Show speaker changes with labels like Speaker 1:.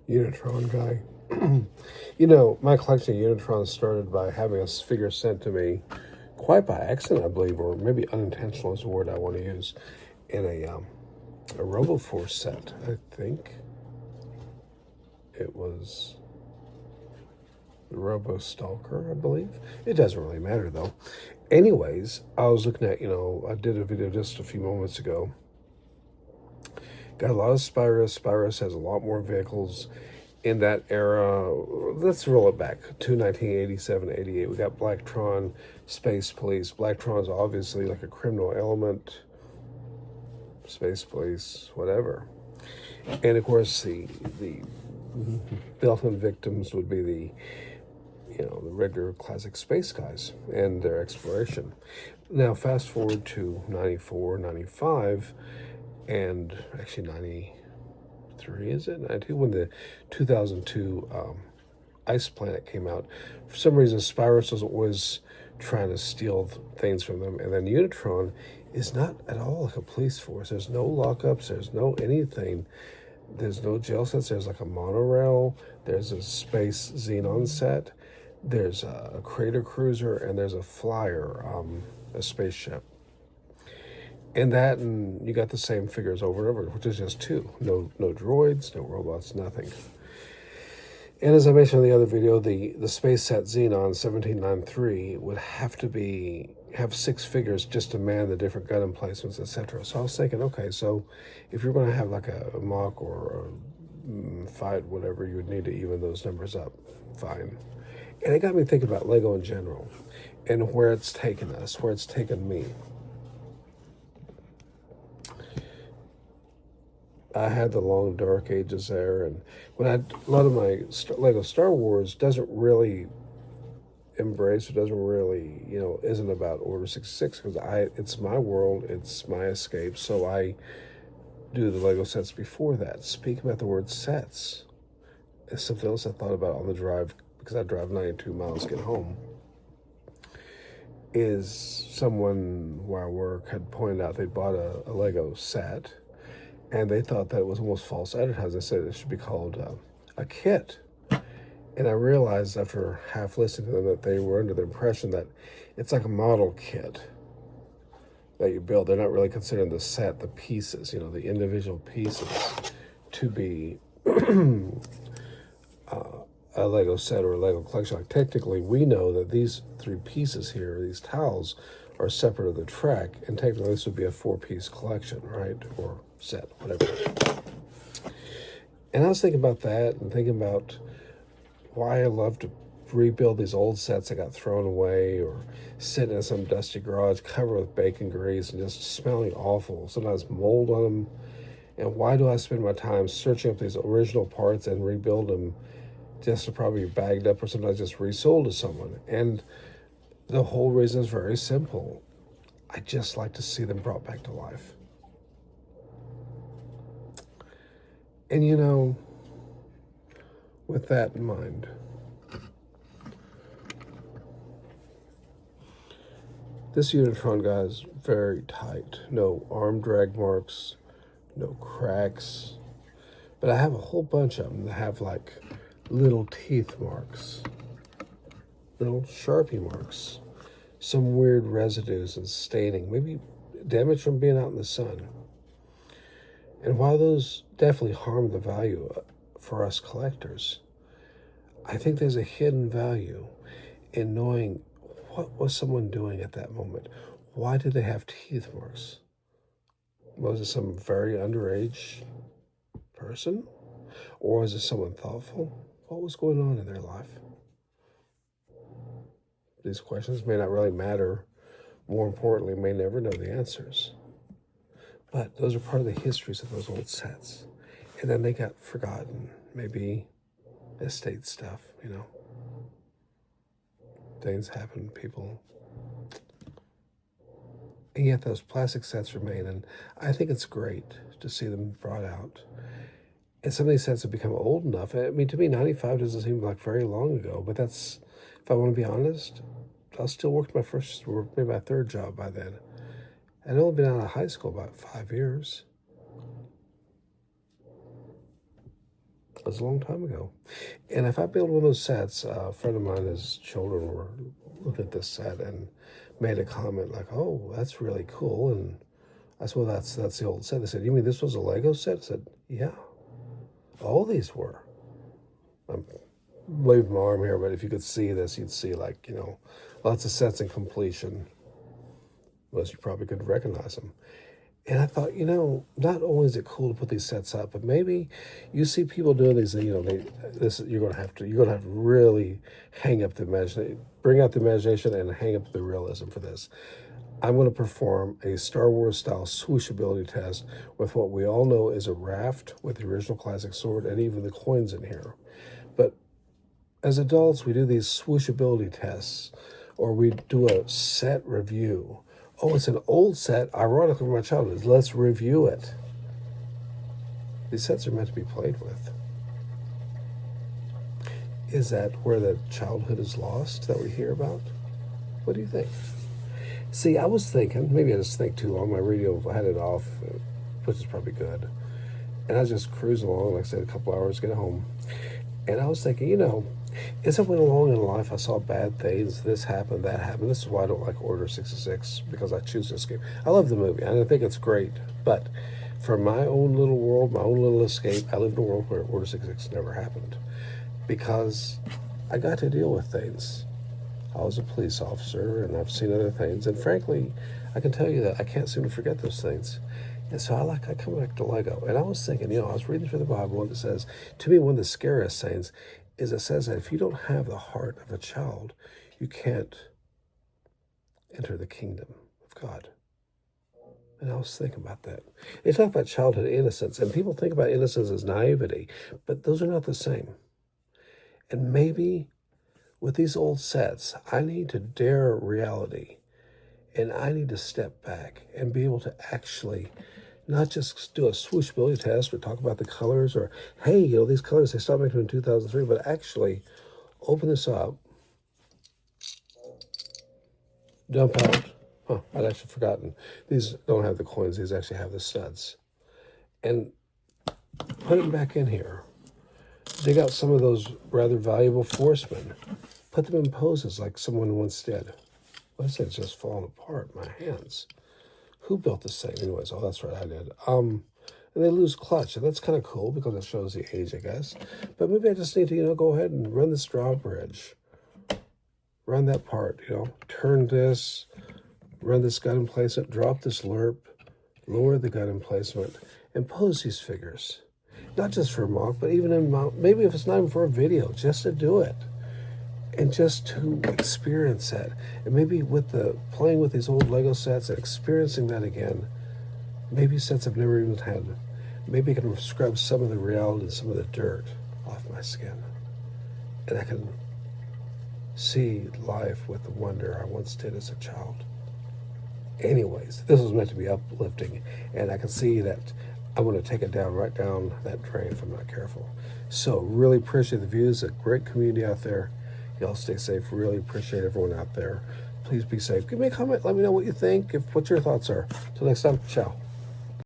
Speaker 1: Unitron guy. You know, my collection of Unitrons started by having a figure sent to me, quite by accident, I believe, or maybe unintentional is the word I want to use, in a RoboForce set. I think it was the Robo Stalker, I believe. It doesn't really matter though. Anyways, I was looking at, I did a video just a few moments ago. Got a lot of Spyrus. Spyrus has a lot more vehicles in that era. Let's roll it back to 1987, 88. We got Blacktron, Space Police. Blacktron's obviously like a criminal element. Space Police, whatever. And of course, the built-in victims would be the regular classic space guys and their exploration. Now, fast forward to 94, 95, and actually 93, is it? 92, when the 2002 Ice Planet came out. For some reason, Spyrus was always trying to steal things from them. And then Unitron is not at all like a police force. There's no lockups. There's no anything. There's no jail sets. There's like a monorail. There's a space xenon set. There's a crater cruiser. And there's a flyer, a spaceship. And you got the same figures over and over, which is just two. No droids, no robots, nothing. And as I mentioned in the other video, the space set Xenon 1793 would have to have 6 figures just to man the different gun emplacements, etc. So I was thinking, okay, so if you're going to have like a mock or a fight, whatever, you would need to even those numbers up. Fine. And it got me thinking about Lego in general and where it's taken us, where it's taken me. I had the long dark ages there, and a lot of my Lego Star Wars doesn't really embrace, it doesn't really, isn't about Order 66, because it's my world, it's my escape, so I do the Lego sets before that. Speaking about the word sets, it's something else I thought about on the drive, because I drive 92 miles to get home, is someone where I work had pointed out they bought a Lego set, and they thought that it was almost false advertising. They said it should be called a kit. And I realized after half listening to them that they were under the impression that it's like a model kit that you build. They're not really considering the set, the pieces, the individual pieces to be a Lego set or a Lego collection. Like technically, we know that these 3 pieces here, these tiles, are separate of the track, and technically this would be a 4-piece collection, right? Or set, whatever. And I was thinking about that and thinking about why I love to rebuild these old sets that got thrown away or sitting in some dusty garage covered with bacon grease and just smelling awful, sometimes mold on them. And why do I spend my time searching up these original parts and rebuild them just to probably be bagged up or sometimes just resold to someone? And the whole reason is very simple. I just like to see them brought back to life. And with that in mind, this Unitron guy is very tight. No arm drag marks, no cracks. But I have a whole bunch of them that have like little teeth marks, little Sharpie marks, some weird residues and staining, maybe damage from being out in the sun. And while those definitely harm the value for us collectors, I think there's a hidden value in knowing what was someone doing at that moment. Why did they have teeth marks? Was it some very underage person? Or was it someone thoughtful? What was going on in their life? These questions may not really matter. More importantly, may never know the answers. But those are part of the histories of those old sets. And then they got forgotten. Maybe estate stuff, Things happen, people. And yet those plastic sets remain. And I think it's great to see them brought out. And some of these sets have become old enough. I mean, to me, 95 doesn't seem like very long ago. But that's, if I want to be honest, I was still working maybe my 3rd job by then. I'd only been out of high school about 5 years. It was a long time ago. And if I build one of those sets, a friend of mine, his children were looking at this set and made a comment like, "Oh, that's really cool." And I said, "Well, that's the old set." They said, "You mean this was a Lego set?" I said, "Yeah, all these were." I'm waving my arm here, but if you could see this, you'd see like, lots of sets in completion. Most you probably could recognize them. And I thought, not only is it cool to put these sets up, but maybe you see people doing these. You're gonna have to really hang up the imagination, bring out the imagination, and hang up the realism for this. I'm going to perform a Star Wars style swooshability test with what we all know is a raft with the original classic sword and even the coins in here. But as adults, we do these swooshability tests, or we do a set review. Oh, it's an old set, ironically from my childhood. Let's review it. These sets are meant to be played with. Is that where the childhood is lost that we hear about? What do you think? See, I was thinking, maybe I just think too long. My radio had it off, which is probably good. And I was just cruising along, like I said, a couple hours, get home. And I was thinking, as I went along in life, I saw bad things. This happened, that happened. This is why I don't like Order 66, because I choose to escape. I love the movie, and I think it's great. But for my own little world, my own little escape, I live in a world where Order 66 never happened. Because I got to deal with things. I was a police officer, and I've seen other things. And frankly, I can tell you that I can't seem to forget those things. And so I come back to Lego. And I was thinking, I was reading through the Bible, and it says, to me, one of the scariest things is it says that if you don't have the heart of a child, you can't enter the kingdom of God. And I was thinking about that. They talk about childhood innocence, and people think about innocence as naivety, but those are not the same. And maybe with these old sets, I need to dare reality, and I need to step back and be able to actually not just do a swooshability test or talk about the colors or, hey, these colors, they stopped making them in 2003, but actually open this up, dump out. I'd actually forgotten. These don't have the coins. These actually have the studs. And put them back in here. Dig out some of those rather valuable Forcemen. Put them in poses like someone once did. What I said, it's just falling apart, my hands. Who built this thing? Anyways, oh, that's right, I did. And they lose clutch, and that's kind of cool because it shows the age, I guess. But maybe I just need to, go ahead and run this drawbridge. Run that part, turn this, run this gun emplacement, drop this lerp, lower the gun emplacement, and pose these figures. Not just for a mock, but even in mock, maybe if it's not even for a video, just to do it. And just to experience that. And maybe with playing with these old Lego sets and experiencing that again, maybe sets I've never even had, maybe I can scrub some of the reality and some of the dirt off my skin. And I can see life with the wonder I once did as a child. Anyways, this was meant to be uplifting, and I can see that I'm going to take it right down that drain if I'm not careful. So really appreciate the views, a great community out there. Y'all stay safe. Really appreciate everyone out there. Please be safe. Give me a comment. Let me know what you think. What your thoughts are. Till next time. Ciao.